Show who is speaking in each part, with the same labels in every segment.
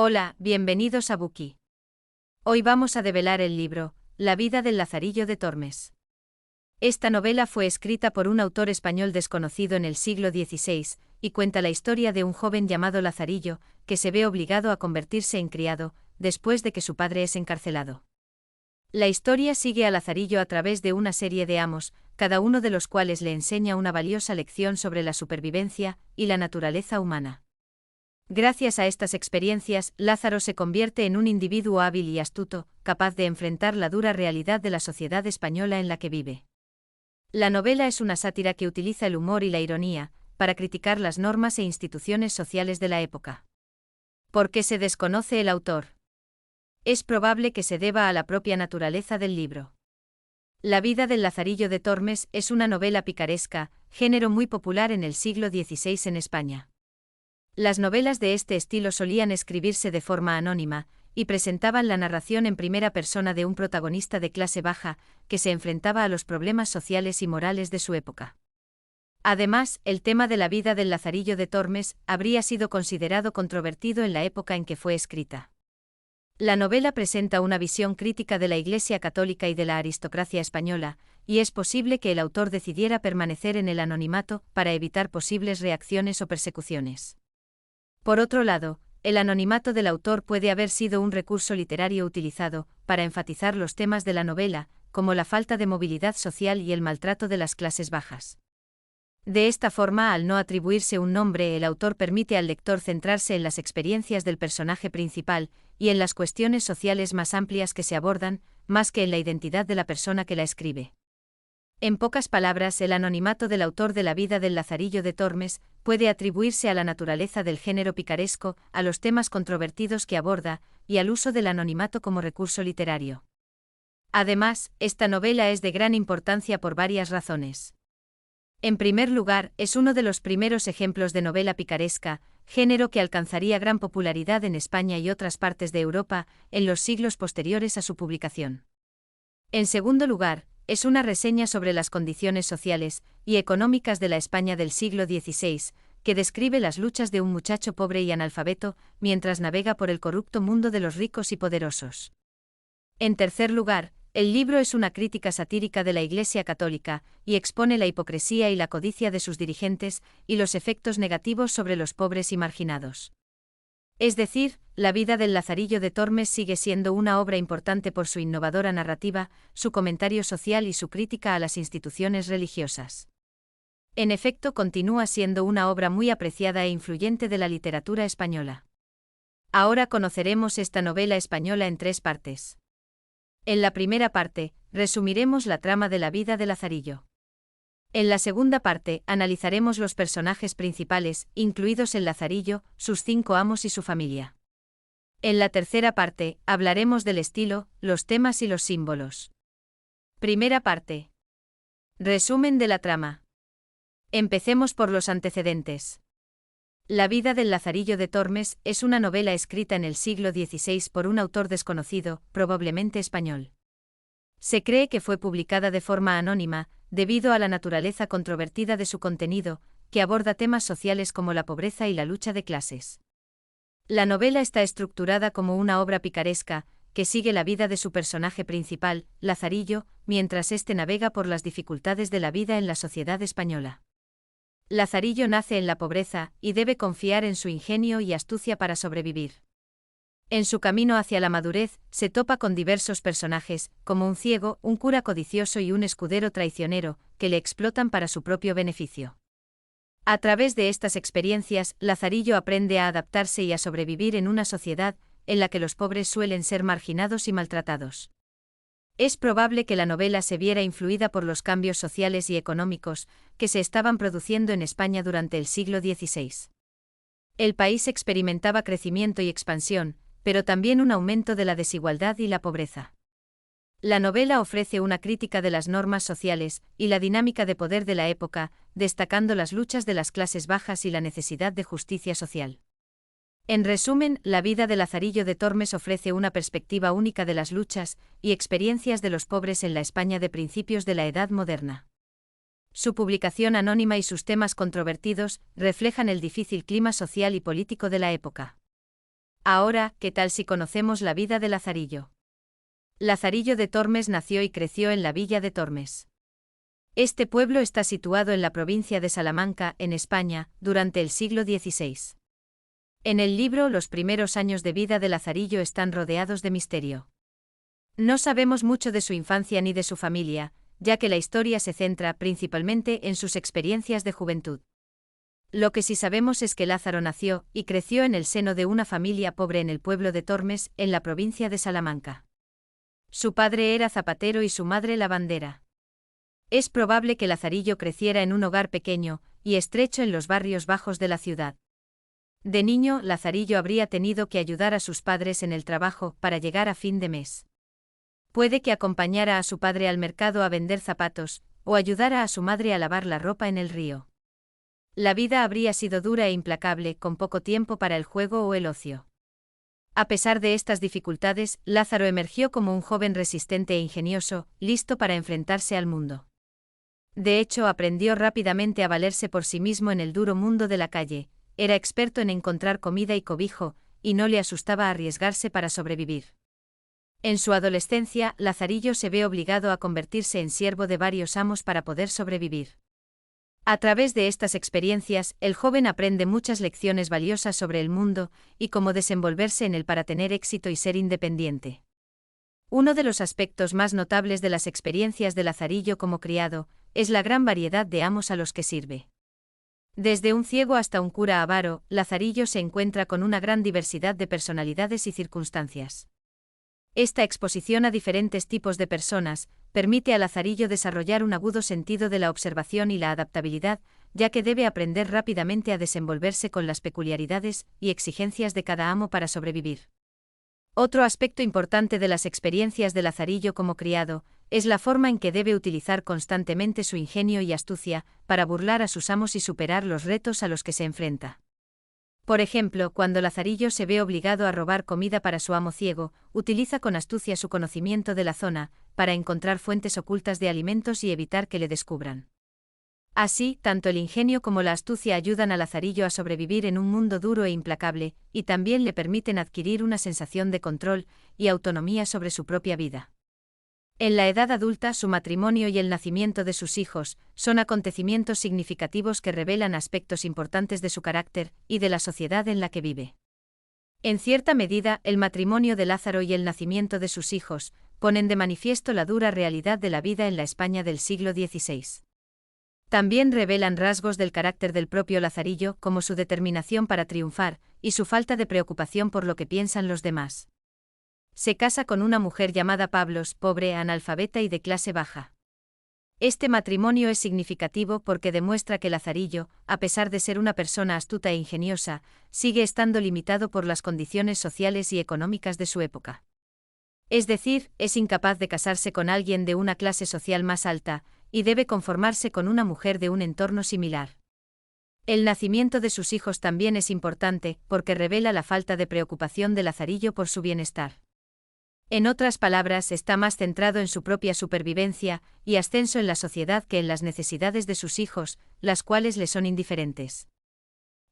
Speaker 1: Hola, bienvenidos a Buki. Hoy vamos a develar el libro, La vida del Lazarillo de Tormes. Esta novela fue escrita por un autor español desconocido en el siglo XVI, y cuenta la historia de un joven llamado Lazarillo, que se ve obligado a convertirse en criado, después de que su padre es encarcelado. La historia sigue a Lazarillo a través de una serie de amos, cada uno de los cuales le enseña una valiosa lección sobre la supervivencia y la naturaleza humana. Gracias a estas experiencias, Lázaro se convierte en un individuo hábil y astuto, capaz de enfrentar la dura realidad de la sociedad española en la que vive. La novela es una sátira que utiliza el humor y la ironía, para criticar las normas e instituciones sociales de la época. ¿Por qué se desconoce el autor? Es probable que se deba a la propia naturaleza del libro. La vida del Lazarillo de Tormes es una novela picaresca, género muy popular en el siglo XVI en España. Las novelas de este estilo solían escribirse de forma anónima, y presentaban la narración en primera persona de un protagonista de clase baja, que se enfrentaba a los problemas sociales y morales de su época. Además, el tema de la vida del Lazarillo de Tormes habría sido considerado controvertido en la época en que fue escrita. La novela presenta una visión crítica de la Iglesia católica y de la aristocracia española, y es posible que el autor decidiera permanecer en el anonimato para evitar posibles reacciones o persecuciones. Por otro lado, el anonimato del autor puede haber sido un recurso literario utilizado para enfatizar los temas de la novela, como la falta de movilidad social y el maltrato de las clases bajas. De esta forma, al no atribuirse un nombre, el autor permite al lector centrarse en las experiencias del personaje principal y en las cuestiones sociales más amplias que se abordan, más que en la identidad de la persona que la escribe. En pocas palabras, el anonimato del autor de la vida del Lazarillo de Tormes puede atribuirse a la naturaleza del género picaresco, a los temas controvertidos que aborda, y al uso del anonimato como recurso literario. Además, esta novela es de gran importancia por varias razones. En primer lugar, es uno de los primeros ejemplos de novela picaresca, género que alcanzaría gran popularidad en España y otras partes de Europa en los siglos posteriores a su publicación. En segundo lugar, es una reseña sobre las condiciones sociales y económicas de la España del siglo XVI, que describe las luchas de un muchacho pobre y analfabeto mientras navega por el corrupto mundo de los ricos y poderosos. En tercer lugar, el libro es una crítica satírica de la Iglesia católica y expone la hipocresía y la codicia de sus dirigentes y los efectos negativos sobre los pobres y marginados. Es decir, la vida del Lazarillo de Tormes sigue siendo una obra importante por su innovadora narrativa, su comentario social y su crítica a las instituciones religiosas. En efecto, continúa siendo una obra muy apreciada e influyente de la literatura española. Ahora conoceremos esta novela española en 3 partes. En la primera parte, resumiremos la trama de la vida de Lazarillo. En la segunda parte, analizaremos los personajes principales, incluidos el Lazarillo, sus 5 amos y su familia. En la tercera parte, hablaremos del estilo, los temas y los símbolos. Primera parte. Resumen de la trama. Empecemos por los antecedentes. La vida del Lazarillo de Tormes es una novela escrita en el siglo XVI por un autor desconocido, probablemente español. Se cree que fue publicada de forma anónima, debido a la naturaleza controvertida de su contenido, que aborda temas sociales como la pobreza y la lucha de clases. La novela está estructurada como una obra picaresca, que sigue la vida de su personaje principal, Lazarillo, mientras éste navega por las dificultades de la vida en la sociedad española. Lazarillo nace en la pobreza, y debe confiar en su ingenio y astucia para sobrevivir. En su camino hacia la madurez, se topa con diversos personajes, como un ciego, un cura codicioso y un escudero traicionero, que le explotan para su propio beneficio. A través de estas experiencias, Lazarillo aprende a adaptarse y a sobrevivir en una sociedad en la que los pobres suelen ser marginados y maltratados. Es probable que la novela se viera influida por los cambios sociales y económicos que se estaban produciendo en España durante el siglo XVI. El país experimentaba crecimiento y expansión, pero también un aumento de la desigualdad y la pobreza. La novela ofrece una crítica de las normas sociales y la dinámica de poder de la época, destacando las luchas de las clases bajas y la necesidad de justicia social. En resumen, la vida de Lazarillo de Tormes ofrece una perspectiva única de las luchas y experiencias de los pobres en la España de principios de la Edad Moderna. Su publicación anónima y sus temas controvertidos reflejan el difícil clima social y político de la época. Ahora, ¿qué tal si conocemos la vida de Lazarillo? Lazarillo de Tormes nació y creció en la villa de Tormes. Este pueblo está situado en la provincia de Salamanca, en España, durante el siglo XVI. En el libro los primeros años de vida de Lazarillo están rodeados de misterio. No sabemos mucho de su infancia ni de su familia, ya que la historia se centra principalmente en sus experiencias de juventud. Lo que sí sabemos es que Lázaro nació y creció en el seno de una familia pobre en el pueblo de Tormes, en la provincia de Salamanca. Su padre era zapatero y su madre lavandera. Es probable que Lazarillo creciera en un hogar pequeño y estrecho en los barrios bajos de la ciudad. De niño, Lazarillo habría tenido que ayudar a sus padres en el trabajo para llegar a fin de mes. Puede que acompañara a su padre al mercado a vender zapatos, o ayudara a su madre a lavar la ropa en el río. La vida habría sido dura e implacable, con poco tiempo para el juego o el ocio. A pesar de estas dificultades, Lázaro emergió como un joven resistente e ingenioso, listo para enfrentarse al mundo. De hecho, aprendió rápidamente a valerse por sí mismo en el duro mundo de la calle, era experto en encontrar comida y cobijo, y no le asustaba arriesgarse para sobrevivir. En su adolescencia, Lazarillo se ve obligado a convertirse en siervo de varios amos para poder sobrevivir. A través de estas experiencias, el joven aprende muchas lecciones valiosas sobre el mundo y cómo desenvolverse en él para tener éxito y ser independiente. Uno de los aspectos más notables de las experiencias de Lazarillo como criado es la gran variedad de amos a los que sirve. Desde un ciego hasta un cura avaro, Lazarillo se encuentra con una gran diversidad de personalidades y circunstancias. Esta exposición a diferentes tipos de personas permite a Lazarillo desarrollar un agudo sentido de la observación y la adaptabilidad, ya que debe aprender rápidamente a desenvolverse con las peculiaridades y exigencias de cada amo para sobrevivir. Otro aspecto importante de las experiencias de Lazarillo como criado es la forma en que debe utilizar constantemente su ingenio y astucia para burlar a sus amos y superar los retos a los que se enfrenta. Por ejemplo, cuando Lazarillo se ve obligado a robar comida para su amo ciego, utiliza con astucia su conocimiento de la zona para encontrar fuentes ocultas de alimentos y evitar que le descubran. Así, tanto el ingenio como la astucia ayudan a Lazarillo a sobrevivir en un mundo duro e implacable, y también le permiten adquirir una sensación de control y autonomía sobre su propia vida. En la edad adulta, su matrimonio y el nacimiento de sus hijos son acontecimientos significativos que revelan aspectos importantes de su carácter y de la sociedad en la que vive. En cierta medida, el matrimonio de Lázaro y el nacimiento de sus hijos ponen de manifiesto la dura realidad de la vida en la España del siglo XVI. También revelan rasgos del carácter del propio Lazarillo, como su determinación para triunfar y su falta de preocupación por lo que piensan los demás. Se casa con una mujer llamada Pablos, pobre, analfabeta y de clase baja. Este matrimonio es significativo porque demuestra que Lazarillo, a pesar de ser una persona astuta e ingeniosa, sigue estando limitado por las condiciones sociales y económicas de su época. Es decir, es incapaz de casarse con alguien de una clase social más alta, y debe conformarse con una mujer de un entorno similar. El nacimiento de sus hijos también es importante, porque revela la falta de preocupación de Lazarillo por su bienestar. En otras palabras, está más centrado en su propia supervivencia y ascenso en la sociedad que en las necesidades de sus hijos, las cuales le son indiferentes.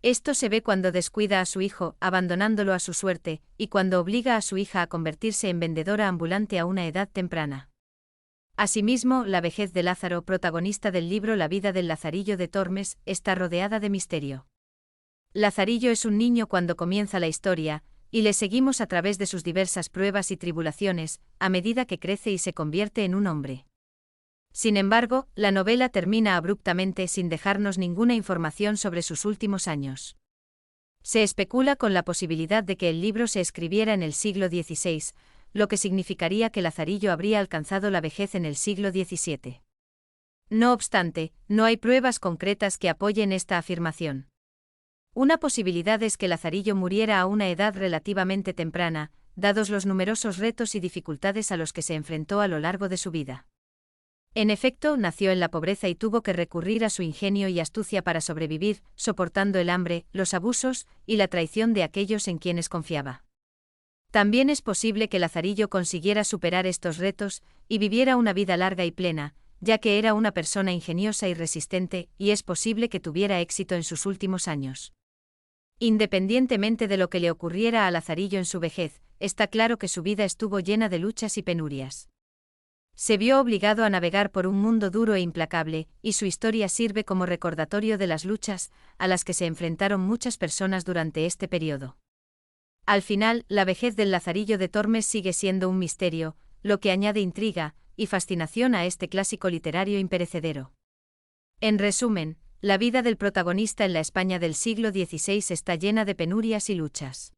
Speaker 1: Esto se ve cuando descuida a su hijo, abandonándolo a su suerte, y cuando obliga a su hija a convertirse en vendedora ambulante a una edad temprana. Asimismo, la vejez de Lázaro, protagonista del libro La vida del Lazarillo de Tormes, está rodeada de misterio. Lazarillo es un niño cuando comienza la historia, y le seguimos a través de sus diversas pruebas y tribulaciones, a medida que crece y se convierte en un hombre. Sin embargo, la novela termina abruptamente sin dejarnos ninguna información sobre sus últimos años. Se especula con la posibilidad de que el libro se escribiera en el siglo XVI, lo que significaría que Lazarillo habría alcanzado la vejez en el siglo XVII. No obstante, no hay pruebas concretas que apoyen esta afirmación. Una posibilidad es que Lazarillo muriera a una edad relativamente temprana, dados los numerosos retos y dificultades a los que se enfrentó a lo largo de su vida. En efecto, nació en la pobreza y tuvo que recurrir a su ingenio y astucia para sobrevivir, soportando el hambre, los abusos y la traición de aquellos en quienes confiaba. También es posible que Lazarillo consiguiera superar estos retos y viviera una vida larga y plena, ya que era una persona ingeniosa y resistente, y es posible que tuviera éxito en sus últimos años. Independientemente de lo que le ocurriera a Lazarillo en su vejez, está claro que su vida estuvo llena de luchas y penurias. Se vio obligado a navegar por un mundo duro e implacable, y su historia sirve como recordatorio de las luchas a las que se enfrentaron muchas personas durante este periodo. Al final, la vejez del Lazarillo de Tormes sigue siendo un misterio, lo que añade intriga y fascinación a este clásico literario imperecedero. En resumen, la vida del protagonista en la España del siglo XVI está llena de penurias y luchas.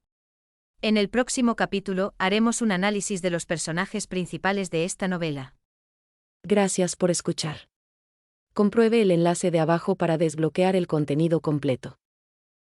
Speaker 1: En el próximo capítulo haremos un análisis de los personajes principales de esta novela.
Speaker 2: Gracias por escuchar. Compruebe el enlace de abajo para desbloquear el contenido completo.